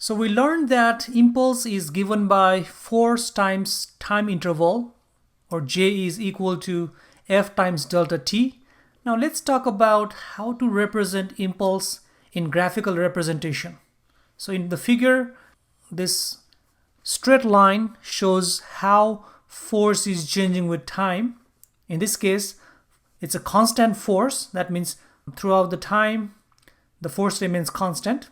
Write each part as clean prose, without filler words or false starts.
So we learned that impulse is given by force times time interval, or J is equal to F times delta t. Now let's talk about how to represent impulse in graphical representation. So in the figure, this straight line shows how force is changing with time. In this case, it's a constant force. That means throughout the time, the force remains constant.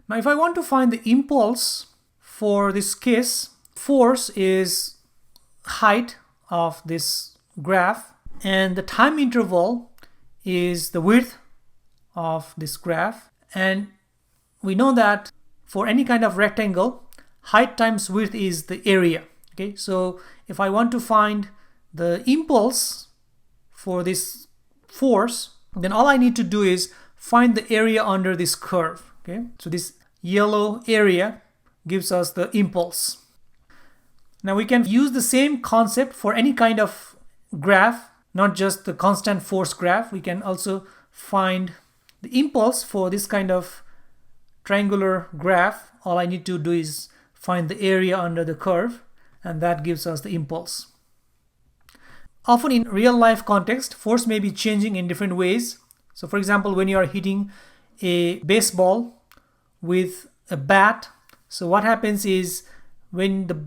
Now, if I want to find the impulse for this case, force is height of this graph, and the time interval is the width of this graph. And we know that for any kind of rectangle, height times width is the area. Okay, so if I want to find the impulse for this force, then all I need to do is find the area under this curve. Okay, so this yellow area gives us the impulse. Now we can use the same concept for any kind of graph, not just the constant force graph. We can also find the impulse for this kind of triangular graph. All I need to do is find the area under the curve, and that gives us the impulse. Often in real life context, force may be changing in different ways. So for example, when you are hitting a baseball with a bat, so what happens is when the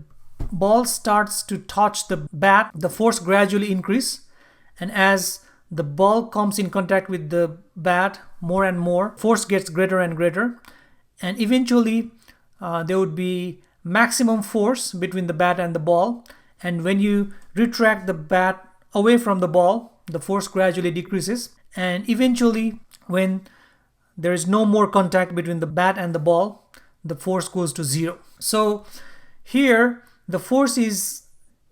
ball starts to touch the bat, the force gradually increases, and as the ball comes in contact with the bat more and more, force gets greater and greater, and eventually there would be maximum force between the bat and the ball. And when you retract the bat away from the ball, the force gradually decreases, and eventually when there is no more contact between the bat and the ball, the force goes to zero. So here the force is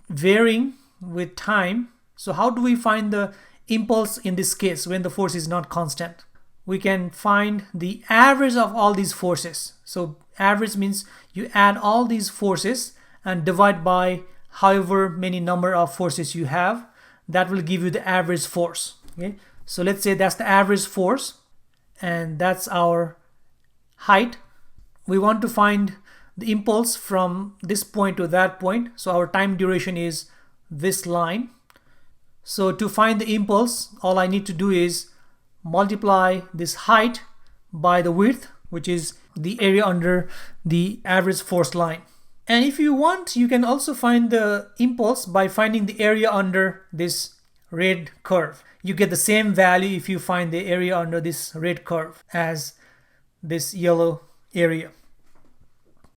varying with time. So how do we find the impulse in this case when the force is not constant? We can find the average of all these forces. So average means you add all these forces and divide by however many number of forces you have. That will give you the average force. Okay, so let's say that's the average force, and that's our height. We want to find the impulse from this point to that point. So our time duration is this line. So to find the impulse, all I need to do is multiply this height by the width, which is the area under the average force line. And if you want, you can also find the impulse by finding the area under this red curve. You get the same value if you find the area under this red curve as this yellow area.